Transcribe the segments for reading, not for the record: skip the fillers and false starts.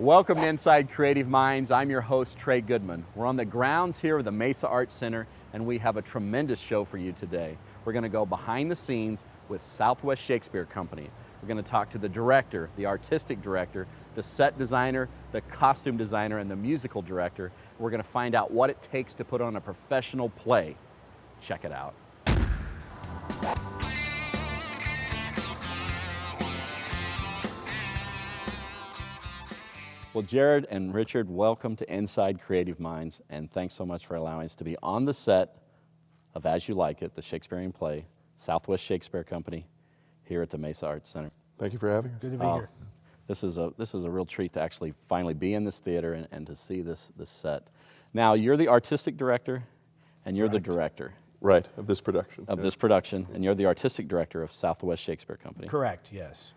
Welcome to Inside Creative Minds. I'm your host, Trey Goodman. We're on the grounds here of the Mesa Arts Center, and we have a tremendous show for you today. We're going to go behind the scenes with Southwest Shakespeare Company. We're going to talk to the director, the artistic director, the set designer, the costume designer, and the musical director. We're going to find out what it takes to put on a professional play. Check it out. Well, Jared and Richard, welcome to Inside Creative Minds, and thanks so much for allowing us to be on the set of As You Like It, the Shakespearean play, Southwest Shakespeare Company, here at the Mesa Arts Center. Thank you for having us. Good to be here. This is a real treat to actually finally be in this theater and to see this set. Now, you're the artistic director, and you're the director. Right, of this production. Of this production, and you're the artistic director of Southwest Shakespeare Company. Correct, yes.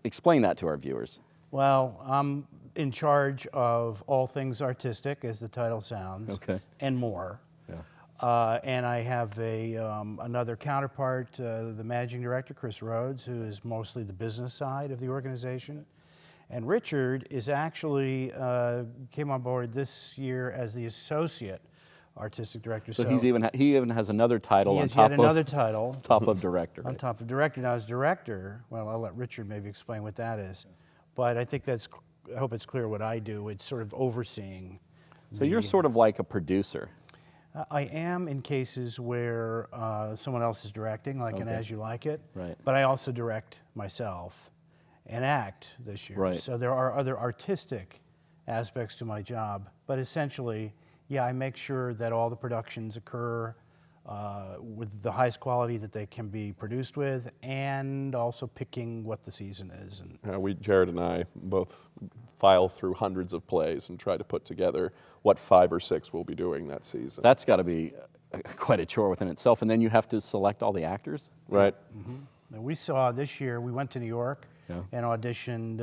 Explain that to our viewers. Well, I'm in charge of all things artistic, as the title sounds, Okay. and more. Yeah. And I have another counterpart, the managing director, Chris Rhodes, who is mostly the business side of the organization. And Richard is actually came on board this year as the associate artistic director. So he even has another title on top of another title top of director. on Right? top of director. Now, as director, well, I'll let Richard maybe explain what that is. But I think I hope it's clear what I do. It's sort of overseeing. So you're sort of like a producer. I am in cases where someone else is directing, like in Okay. As You Like It. Right. But I also direct myself and act this year. Right. So there are other artistic aspects to my job. But essentially, yeah, I make sure that all the productions occur with the highest quality that they can be produced with, and also picking what the season is. And Jared and I both file through hundreds of plays and try to put together what 5 or 6 we'll be doing that season. That's got to be quite a chore within itself. And then you have to select all the actors. Right. Now, we saw this year, we went to New York and auditioned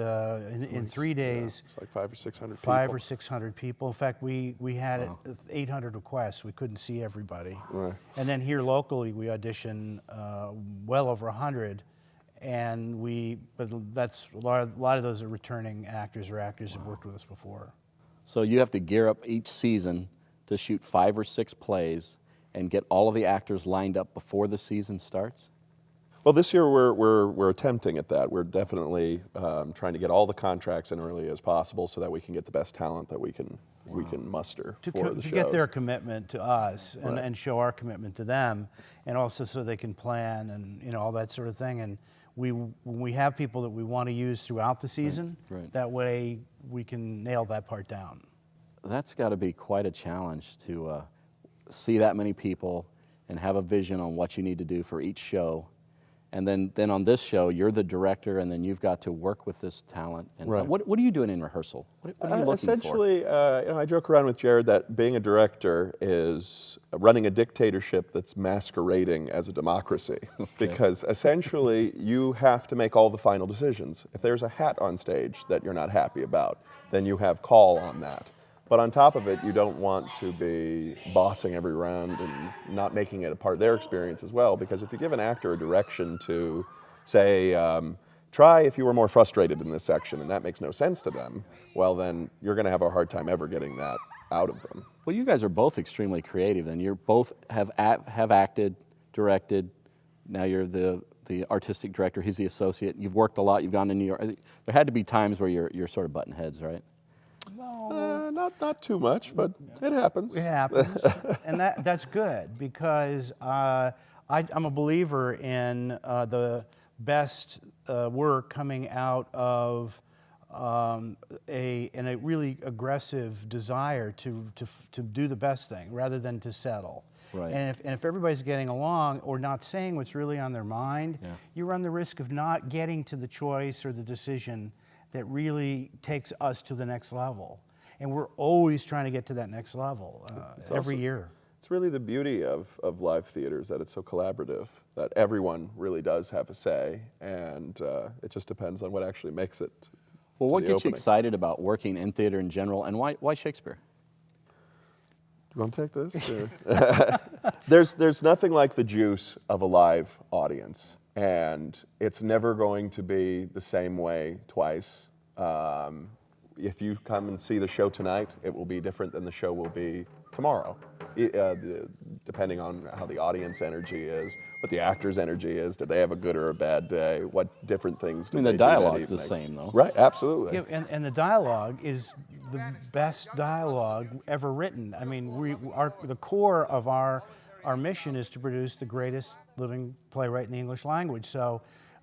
in 3 days. It's like 500 or 600 people. 500 or 600 people. In fact, we had 800 requests. We couldn't see everybody. Right. And then here locally, we auditioned well over 100. But that's a lot of those are returning actors or actors that worked with us before. So you have to gear up each season to shoot 5 or 6 plays and get all of the actors lined up before the season starts? Well, this year we're attempting at that. We're definitely trying to get all the contracts in early as possible so that we can get the best talent that we can muster for the To shows. get their commitment to us Right. and show our commitment to them, and also so they can plan and all that sort of thing. And when we have people that we want to use throughout the season, Right. that way we can nail that part down. That's got to be quite a challenge to see that many people and have a vision on what you need to do for each show. And then on this show, you're the director, and then you've got to work with this talent. And Right. what are you doing in rehearsal? What are you looking Essentially, I joke around with Jared that being a director is running a dictatorship that's masquerading as a democracy. Because essentially, you have to make all the final decisions. If there's a hat on stage that you're not happy about, then you have call on that. But on top of it, you don't want to be bossing every round and not making it a part of their experience as well. Because if you give an actor a direction to, say, try if you were more frustrated in this section, and that makes no sense to them, well, then you're going to have a hard time ever getting that out of them. Well, you guys are both extremely creative, and you're both have acted, directed. Now you're the artistic director. He's the associate. You've worked a lot. You've gone to New York. There had to be times where you're sort of butting heads, right? Not too much, but it happens. It happens, and that's good because I'm a believer in the best work coming out of a really aggressive desire to do the best thing rather than to settle. Right. And if everybody's getting along or not saying what's really on their mind, you run the risk of not getting to the choice or the decision that really takes us to the next level. And we're always trying to get to that next level every year. It's really the beauty of live theaters, that it's so collaborative, that everyone really does have a say, and it just depends on what actually makes it. Well, what the gets you opening. excited about working in theater in general, and why Shakespeare? You want to take this? There's nothing like the juice of a live audience, and it's never going to be the same way twice. if you come and see the show tonight, it will be different than the show will be tomorrow, depending on how the audience energy is, what the actor's energy is. Did they have a good or a bad day? What different things did the they do that dialogue's the evening? same, though. Right, absolutely. Yeah, and the dialogue is the best dialogue ever written. I mean, the core of our mission is to produce the greatest living playwright in the English language. So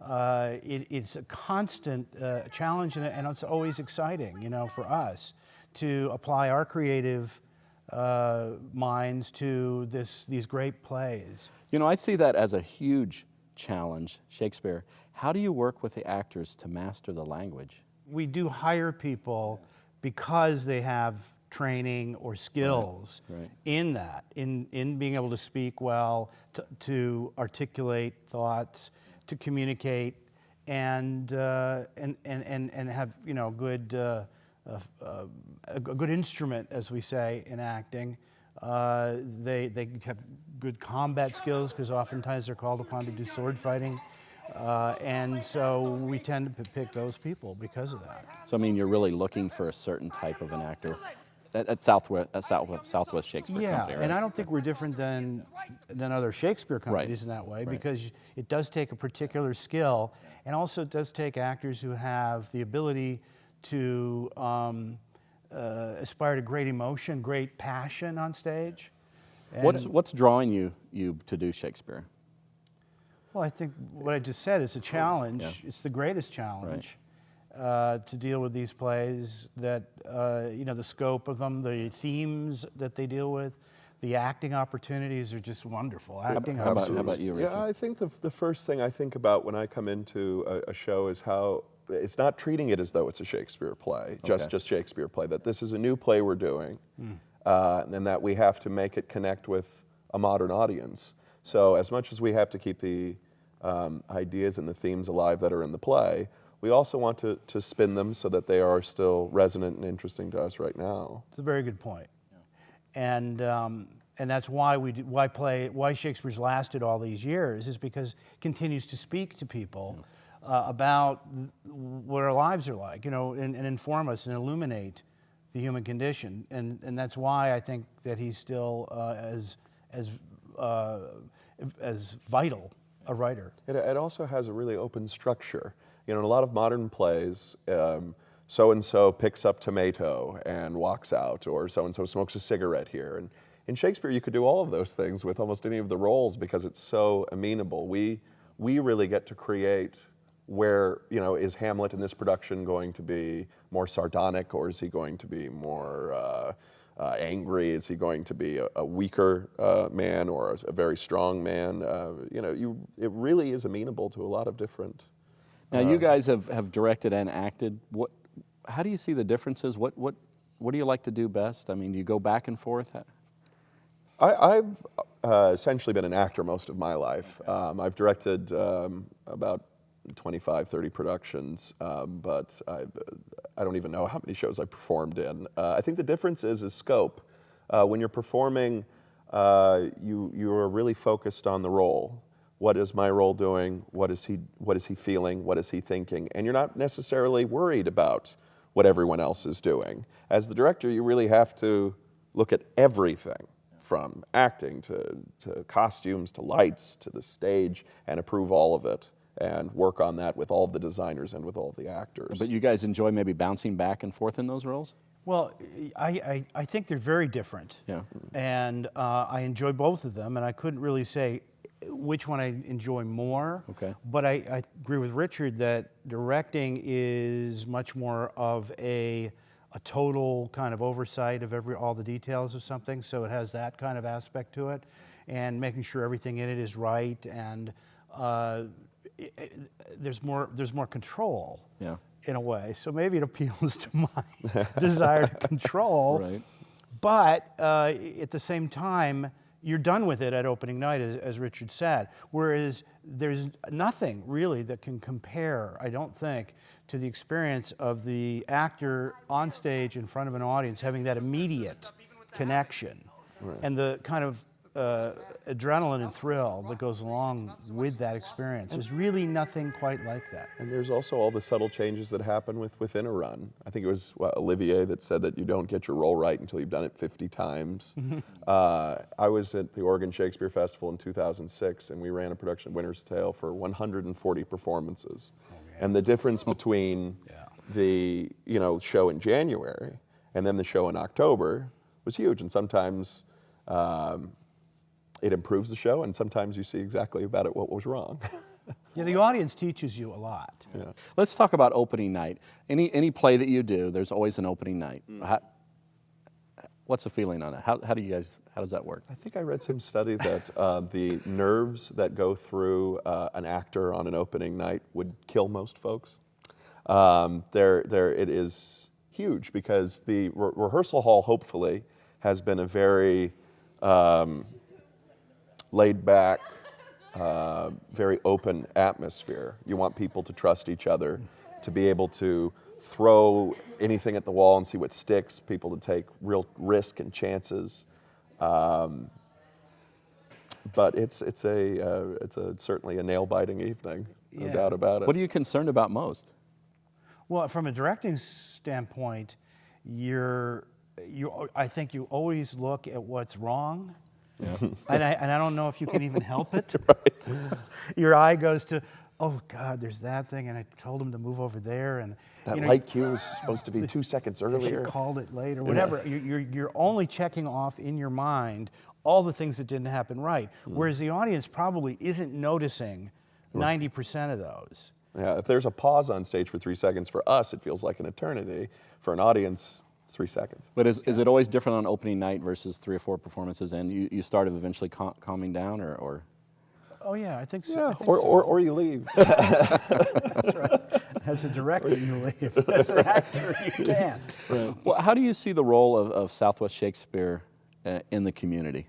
it's a constant challenge, and it's always exciting, you know, for us to apply our creative minds to these great plays. You know, I see that as a huge challenge, Shakespeare. How do you work with the actors to master the language? We do hire people because they have training or skills Right. in that, in being able to speak well, to articulate thoughts, to communicate, and have, you know, a good instrument, as we say in acting. They have good combat skills because oftentimes they're called upon to do sword fighting. And so we tend to pick those people because of that. So, I mean, you're really looking for a certain type of an actor at Southwest Shakespeare Yeah, Company, right? and I don't think we're different than other Shakespeare companies Right. in that way, Right. because it does take a particular skill, and also it does take actors who have the ability to aspire to great emotion, great passion on stage. And, What's drawing you to do Shakespeare? well, I think what I just said is a challenge. Yeah. It's the greatest challenge to deal with these plays. That you know, the scope of them, the themes that they deal with, the acting opportunities are just wonderful. Acting How about opportunities. you, Richard? Yeah, I think the first thing I think about when I come into a show is how it's not treating it as though it's a Shakespeare play, just Shakespeare play, that this is a new play we're doing, and that we have to make it connect with a modern audience. So as much as we have to keep the ideas and the themes alive that are in the play, we also want to spin them so that they are still resonant and interesting to us right now. It's a very good point. And that's why why Shakespeare's lasted all these years, is because it continues to speak to people about what our lives are like, you know, and inform us and illuminate the human condition. And that's why I think that he's still as vital a writer. It also has a really open structure. You know, in a lot of modern plays, so-and-so picks up tomato and walks out, or so-and-so smokes a cigarette here. And in Shakespeare, you could do all of those things with almost any of the roles because it's so amenable. We really get to create where, you know, is Hamlet in this production going to be more sardonic, or is he going to be more angry? Is he going to be a weaker man or a very strong man? You know, it really is amenable to a lot of different. Now, you guys have directed and acted. How do you see the differences? What do you like to do best? I mean, do you go back and forth? I've essentially been an actor most of my life. I've directed about 25, 30 productions, but I don't even know how many shows I've performed in. I think the difference is scope. When you're performing, you are really focused on the role. What is my role doing? What is he feeling? What is he thinking? And you're not necessarily worried about what everyone else is doing. As the director, you really have to look at everything, from acting to costumes to lights to the stage, and approve all of it and work on that with all of the designers and with all of the actors. But you guys enjoy maybe bouncing back and forth in those roles? Well, I think they're very different. Yeah. And I enjoy both of them, and I couldn't really say which one I enjoy more. Okay. But I agree with Richard that directing is much more of a total kind of oversight of all the details of something, so it has that kind of aspect to it, and making sure everything in it is right, and there's more control. Yeah. In a way, so maybe it appeals to my desire to control. Right. But at the same time, you're done with it at opening night, as Richard said. Whereas there's nothing really that can compare, I don't think, to the experience of the actor on stage in front of an audience having that immediate connection, and the kind of adrenaline and thrill that goes along with that experience. There's really nothing quite like that. And there's also all the subtle changes that happen within a run. I think it was Olivier that said that you don't get your role right until you've done it 50 times. I was at the Oregon Shakespeare Festival in 2006, and we ran a production of Winter's Tale for 140 performances. And the difference between the show in January and then the show in October was huge. And sometimes it improves the show, and sometimes you see exactly about it what was wrong. Yeah, the audience teaches you a lot. Yeah. Let's talk about opening night. Any play that you do, there's always an opening night. What's the feeling on it? How does that work? I think I read some study that the nerves that go through an actor on an opening night would kill most folks. It is huge because the rehearsal hall hopefully has been a very laid back, very open atmosphere. You want people to trust each other, to be able to throw anything at the wall and see what sticks, people to take real risk and chances. But it's certainly a nail-biting evening, no doubt about it. What are you concerned about most? Well, from a directing standpoint, I think you always look at what's wrong. Yeah. And I don't know if you can even help it. Right. Your eye goes to, oh God, there's that thing, and I told him to move over there, and That light cue was supposed to be 2 seconds I earlier. should called it late or whatever. You're only checking off in your mind all the things that didn't happen right, whereas the audience probably isn't noticing 90% of those. Yeah, if there's a pause on stage for 3 seconds, for us it feels like an eternity. For an audience, it's 3 seconds. But is it always different on opening night versus 3 or 4 performances, and you started eventually calming down, or? Oh yeah, I think so. Yeah, I think so. or you leave. That's right. As a director, you leave. As an actor, you can't. Right. Well, how do you see the role of Southwest Shakespeare in the community?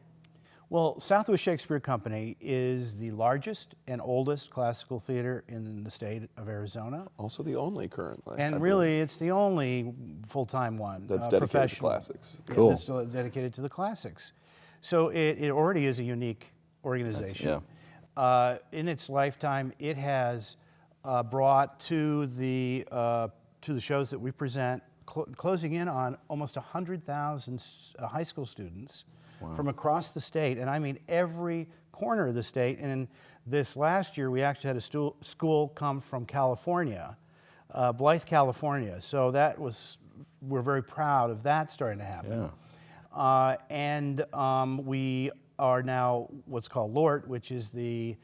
Well, Southwest Shakespeare Company is the largest and oldest classical theater in the state of Arizona. Also the only currently. And really, it's the only full-time one. That's dedicated to professional. classics. Cool. That's dedicated to the classics. So it already is a unique organization. In its lifetime, it has brought to the shows that we present, closing in on almost 100,000 high school students from across the state, and I mean every corner of the state. And this last year, we actually had a school come from California, Blythe, California. So we're very proud of that starting to happen. Yeah. We are now what's called LORT, which is the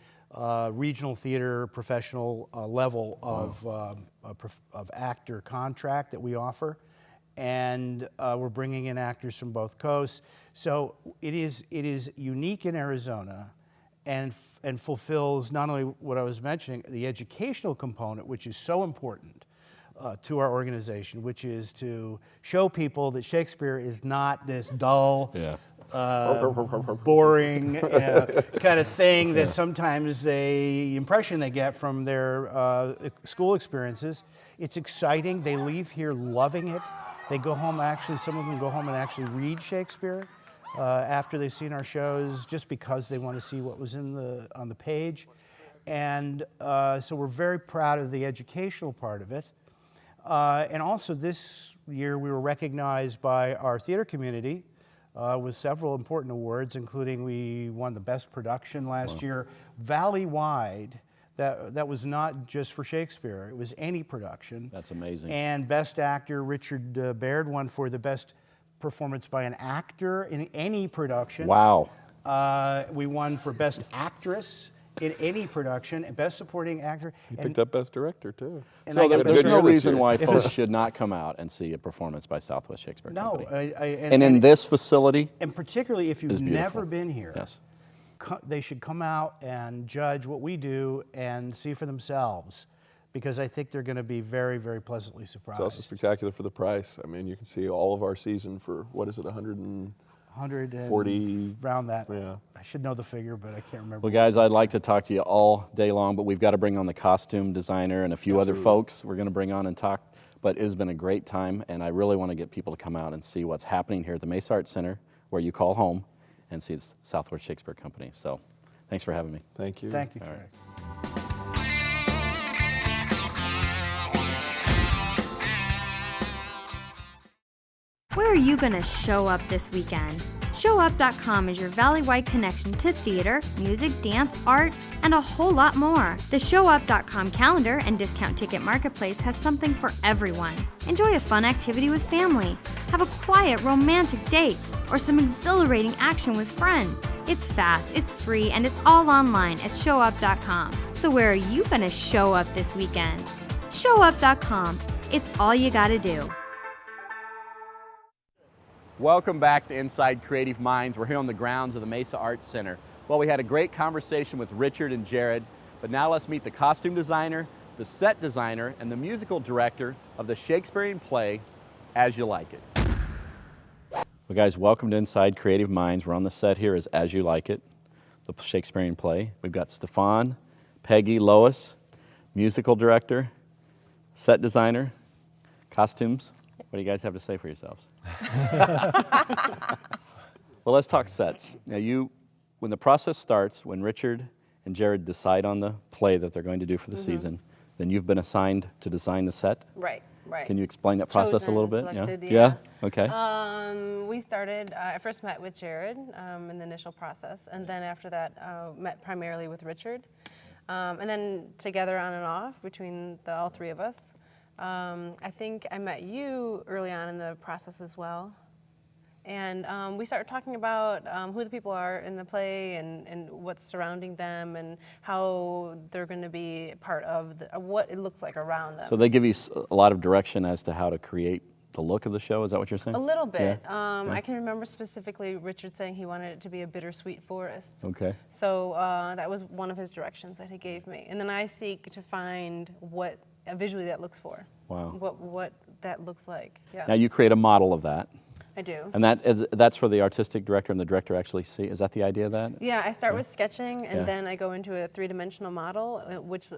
regional theater professional level of actor contract that we offer. And we're bringing in actors from both coasts. So it is unique in Arizona, and fulfills not only what I was mentioning, the educational component, which is so important to our organization, which is to show people that Shakespeare is not this dull, boring kind of thing that sometimes the impression they get from their school experiences. It's exciting. They leave here loving it. They go home, some of them go home and actually read Shakespeare after they've seen our shows, just because they want to see what was on the page. And so we're very proud of the educational part of it. And also this year we were recognized by our theater community with several important awards, including we won the best production last year, Valley-wide. That was not just for Shakespeare, it was any production. That's amazing. And Best Actor, Richard Baird won for the best performance by an actor in any production. Wow. We won for Best Actress in any production, and Best Supporting Actor. He picked up Best Director too. And So there's good no year this reason year. why folks should not come out and see a performance by Southwest Shakespeare No, Company. and in this facility, and particularly if you've beautiful. never been here, yes. They should come out and judge what we do and see for themselves, because I think they're going to be very, very pleasantly surprised. It's also spectacular for the price. I mean, you can see all of our season for, what is it, 140? Around that. Yeah. I should know the figure, but I can't remember. Well, guys, I'd like to talk to you all day long, but we've got to bring on the costume designer and a few other folks we're going to bring on and talk. But it has been a great time, and I really want to get people to come out and see what's happening here at the Mesa Arts Center, where you call home. and see the Southwest Shakespeare Company. So thanks for having me. Thank you. Thank you, All Trey. right. Where are you going to show up this weekend? ShowUp.com is your valley-wide connection to theater, music, dance, art, and a whole lot more. The ShowUp.com calendar and discount ticket marketplace has something for everyone. Enjoy a fun activity with family, have a quiet, romantic date, or some exhilarating action with friends. It's fast, it's free, and it's all online at ShowUp.com. So where are you going to show up this weekend? ShowUp.com. It's all you gotta do. Welcome back to Inside Creative Minds. We're here on the grounds of the Mesa Arts Center. Well, we had a great conversation with Richard and Jared, but now let's meet the costume designer, the set designer, and the musical director of the Shakespearean play, As You Like It. Well, guys, welcome to Inside Creative Minds. We're on the set here as You Like It, the Shakespearean play. We've got Stefan, Peggy, Lois, musical director, set designer, costumes. What do you guys have to say for yourselves? Well, let's talk sets. Now, when the process starts, when Richard and Jared decide on the play that they're going to do for the season, then you've been assigned to design the set? Right. Can you explain that process a little bit? Selected, Yeah? Okay. We started, I first met with Jared in the initial process, and then after that, met primarily with Richard. And then together on and off between all three of us. I think I met you early on in the process as well. And we started talking about who the people are in the play and what's surrounding them and how they're going to be part of what it looks like around them. So they give you a lot of direction as to how to create the look of the show, is that what you're saying? A little bit. Yeah. I can remember specifically Richard saying he wanted it to be a bittersweet forest. Okay. So that was one of his directions that he gave me. And then I seek to find what visually that looks for. Wow. What that looks like. Yeah. Now you create a model of that. I do. And that's for the artistic director and the director actually see. Is that the idea of that? Yeah, I start with sketching and Yeah. then I go into a three-dimensional model, which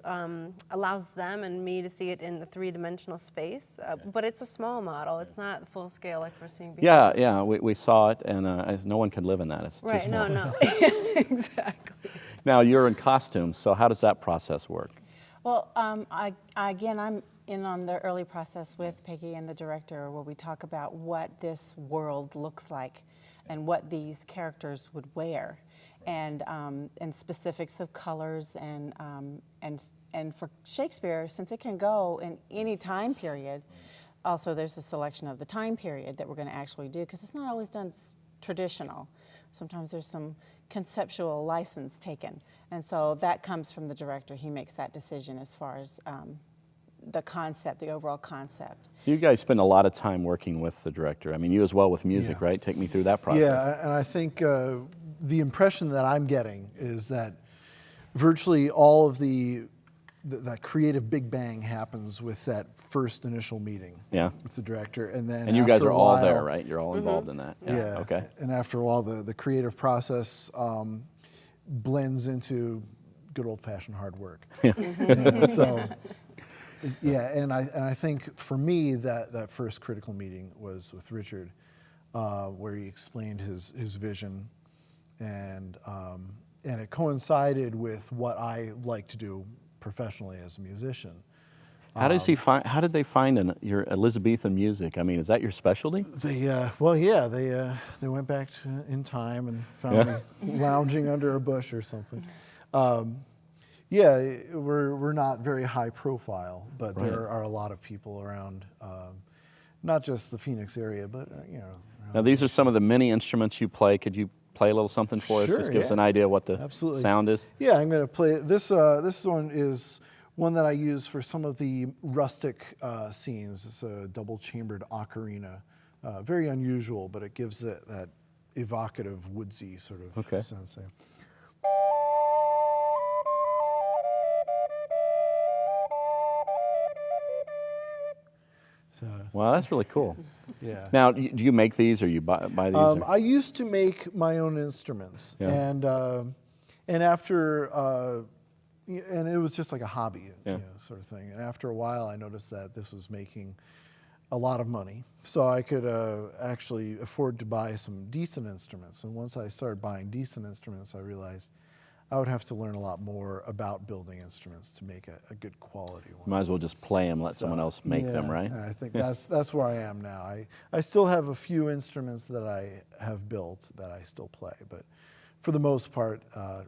allows them and me to see it in the three-dimensional space. But it's a small model. It's not full scale like we're seeing behind us. Yeah. We saw it, and no one could live in that. It's too Right. small. No. Exactly. Now you're in costumes, so how does that process work? Well, again, I'm in on the early process with Peggy and the director where we talk about what this world looks like and what these characters would wear and specifics of colors and for Shakespeare, since it can go in any time period, also there's a selection of the time period that we're going to actually do because it's not always done traditional. Sometimes there's some conceptual license taken. And so that comes from the director. He makes that decision as far as the concept, the overall concept. So you guys spend a lot of time working with the director. I mean, you as well with music, Yeah. right? Take me through that process. Yeah, and I think the impression that I'm getting is that virtually all of that creative big bang happens with that first initial meeting with the director. And then And you guys after are a all while- there, right? You're all involved in that. Yeah. Okay. And after a while, the creative process blends into good old-fashioned hard work. So, and I think for me that first critical meeting was with Richard, where he explained his vision, and it coincided with what I like to do professionally as a musician. How did they find your Elizabethan music? I mean, is that your specialty? They went back in time and found me lounging under a bush or something. We're not very high profile, but there are a lot of people around, not just the Phoenix area, but Now these are some of the many instruments you play. Could you play a little something for us? Sure, Just give us yeah. an idea what the Absolutely. sound is. Yeah, I'm going to play this. This one is one that I use for some of the rustic scenes. It's a double-chambered ocarina. Very unusual, but it gives it that evocative, woodsy sort of sense there. So, Wow, that's really cool. yeah. Now, do you make these or you buy these? or- I used to make my own instruments, and after and it was just like a hobby, Yeah. sort of thing. And after a while, I noticed that this was making a lot of money, so I could actually afford to buy some decent instruments. And once I started buying decent instruments, I realized I would have to learn a lot more about building instruments to make a good quality one. Might as well just play them, let someone else make them, Yeah, right? and I think that's where I am now. I still have a few instruments that I have built that I still play, but for the most part,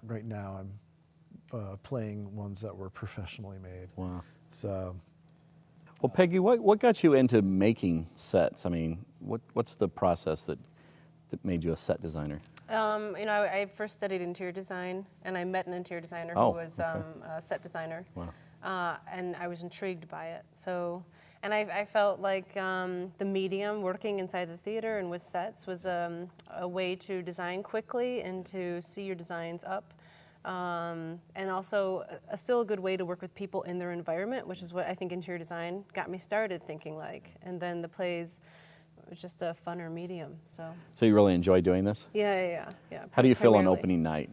right now I'm playing ones that were professionally made. Wow. So. Well, Peggy, what got you into making sets? I mean, what's the process that made you a set designer? I first studied interior design, and I met an interior designer who was a set designer. Wow. And I was intrigued by it. So, and I felt like the medium, working inside the theater and with sets, was a way to design quickly and to see your designs up. And also still a good way to work with people in their environment, which is what I think interior design got me started thinking like. And then the plays was just a funner medium. So you really enjoy doing this? Yeah. How do you feel on primarily. opening night?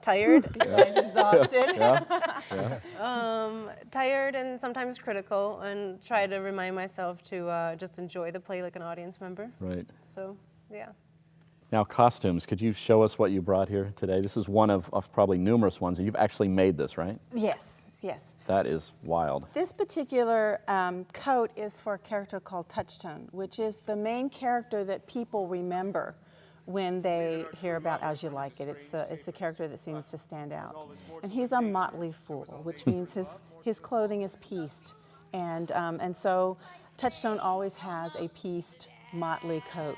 Tired. Exhausted. Tired and sometimes critical, and try to remind myself to just enjoy the play like an audience member. Right. So, yeah. Now, costumes. Could you show us what you brought here today? This is one of probably numerous ones, and you've actually made this, right? Yes, yes. That is wild. This particular coat is for a character called Touchstone, which is the main character that people remember when they hear about As You Like It. It's the character that seems to stand out. And he's a motley fool, which means his clothing is pieced. And so Touchstone always has a pieced, motley coat.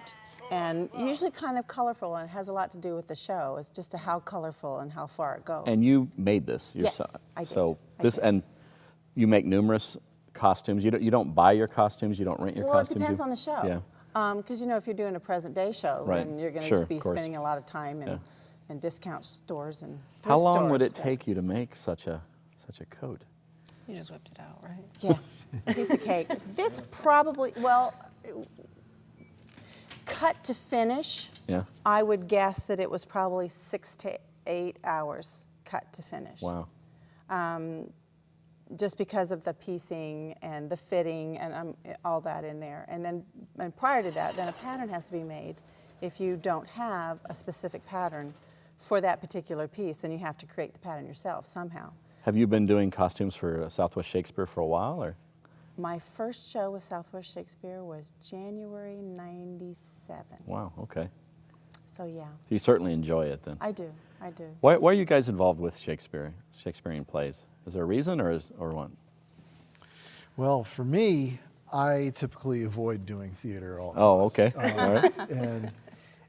And usually kind of colorful, and it has a lot to do with the show. It's just how colorful and how far it goes. And you made this yourself. Yes, I did. So I this, did. and you make numerous costumes. You don't buy your costumes. You don't rent your Well, costumes. it depends on the show. Yeah. Because if you're doing a present day show, Right. then you're going to Sure, be of course. spending a lot of time Yeah. in discount stores and How thrift long would stores, it but- take you to make such a coat? You just whipped it out, right? Yeah, a piece of cake. This probably, well, cut to finish, Yeah. I would guess that it was probably 6 to 8 hours cut to finish. Wow. Just because of the piecing and the fitting and all that in there. And prior to that, then a pattern has to be made. If you don't have a specific pattern for that particular piece, then you have to create the pattern yourself somehow. Have you been doing costumes for Southwest Shakespeare for a while, or? My first show with Southwest Shakespeare was January '97. Wow. Okay. So yeah, You certainly enjoy it then. I do. Why are you guys involved with Shakespearean plays? Is there a reason, or what? Well, for me, I typically avoid doing theater all. Oh, okay. All right. And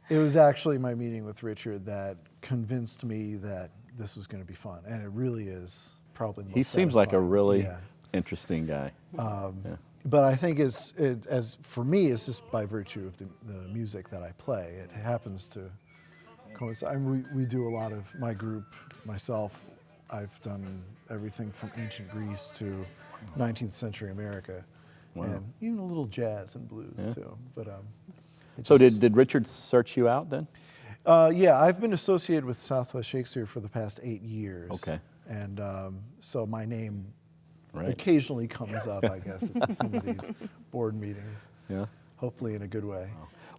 it was actually my meeting with Richard that convinced me that this was going to be fun, and it really is probably the most He seems like a satisfying. really Yeah. interesting guy. Yeah. But I think as for me, it's just by virtue of the music that I play. It happens to coincide. I mean, we do a lot of, my group, myself, I've done everything from ancient Greece to 19th century America. Wow. And even a little jazz and blues Yeah. too. But So did Richard search you out then? yeah, I've been associated with Southwest Shakespeare for the past 8 years. Okay. And so my name Right. occasionally comes up, I guess, at some of these board meetings. Yeah. Hopefully in a good way.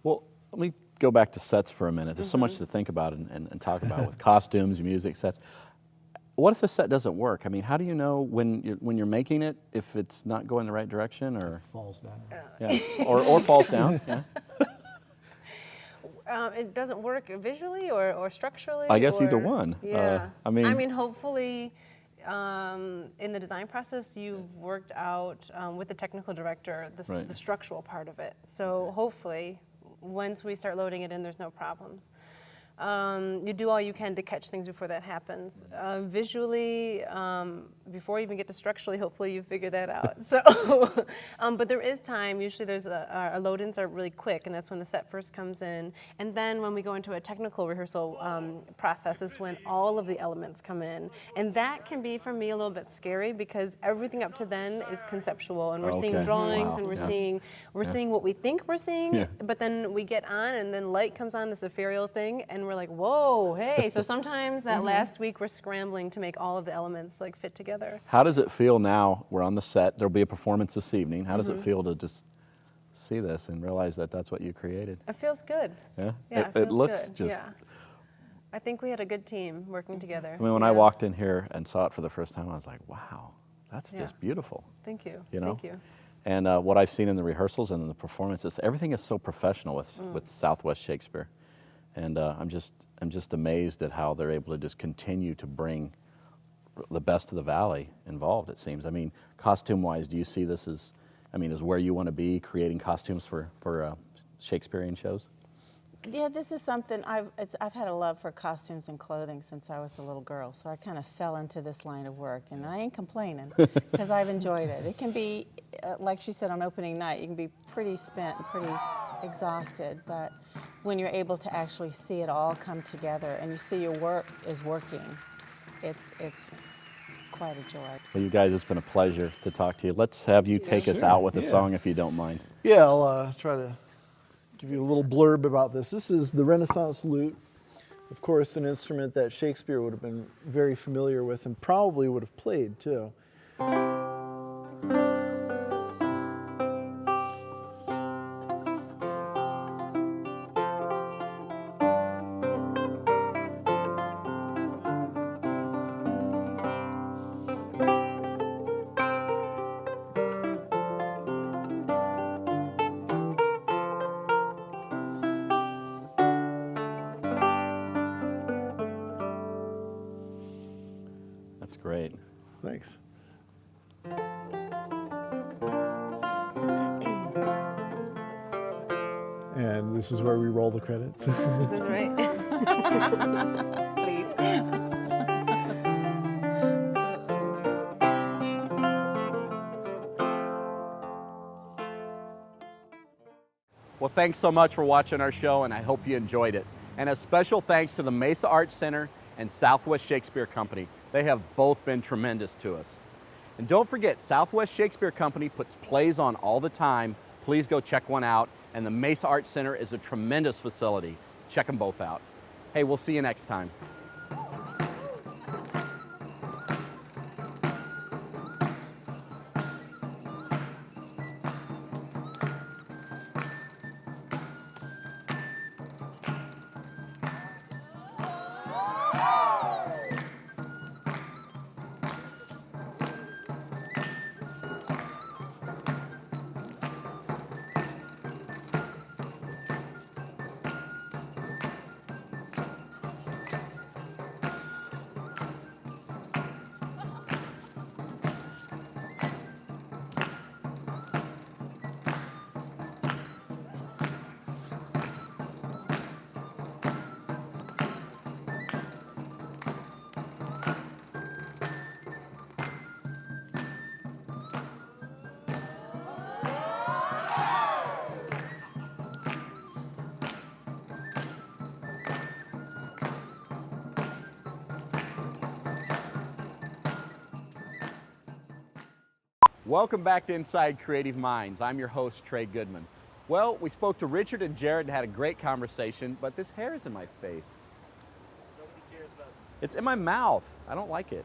Well, let me go back to sets for a minute. There's so much to think about and talk about with costumes, music, sets. What if a set doesn't work? I mean, how do you know when you're making it if it's not going the right direction, or Falls down. yeah, or falls down? Yeah. It doesn't work visually or structurally? I guess either or- one. Yeah. I mean- hopefully, in the design process, you've worked out with the technical director Right. the structural part of it. So hopefully, once we start loading it in, there's no problems. You do all you can to catch things before that happens. Visually, before you even get to structurally, hopefully you figure that out. So, but there is time. Usually there's our load-ins are really quick, and that's when the set first comes in. And then when we go into a technical rehearsal process is when all of the elements come in. And that can be, for me, a little bit scary because everything up to then is conceptual, and we're seeing Okay. drawings, Wow. and we're Yeah. seeing what we think we're seeing, Yeah. but then we get on, and then light comes on, this ethereal thing, and we're we're like, whoa, hey. So sometimes that last week we're scrambling to make all of the elements like fit together. How does it feel now? We're on the set. There'll be a performance this evening. How does it feel to just see this and realize that that's what you created? It feels good. Yeah? Yeah, It feels looks good. just... Yeah. I think we had a good team working together. I mean, when I walked in here and saw it for the first time, I was like, wow, that's just beautiful. Thank you. You know? Thank you. And what I've seen in the rehearsals and in the performances, everything is so professional with Southwest Shakespeare. And I'm just amazed at how they're able to just continue to bring the best of the Valley involved, it seems. I mean, costume-wise, do you see this as, is where you want to be, creating costumes for Shakespearean shows? Yeah, this is something I've had a love for costumes and clothing since I was a little girl, so I kind of fell into this line of work, and I ain't complaining because I've enjoyed it. It can be, like she said on opening night, you can be pretty spent and pretty exhausted, but when you're able to actually see it all come together and you see your work is working, it's quite a joy. Well, you guys, it's been a pleasure to talk to you. Let's have you take us out with a song if you don't mind. Yeah, I'll try to give you a little blurb about this. This is the Renaissance lute, of course, an instrument that Shakespeare would have been very familiar with and probably would have played too. That's great. Thanks. And this is where we roll the credits. This is right. Please. Well, thanks so much for watching our show, and I hope you enjoyed it. And a special thanks to the Mesa Arts Center and Southwest Shakespeare Company. They have both been tremendous to us. And don't forget, Southwest Shakespeare Company puts plays on all the time. Please go check one out. And the Mesa Arts Center is a tremendous facility. Check them both out. Hey, we'll see you next time. Welcome back to Inside Creative Minds. I'm your host, Trey Goodman. Well, we spoke to Richard and Jared and had a great conversation, but this hair is in my face. Nobody cares about it. It's in my mouth. I don't like it.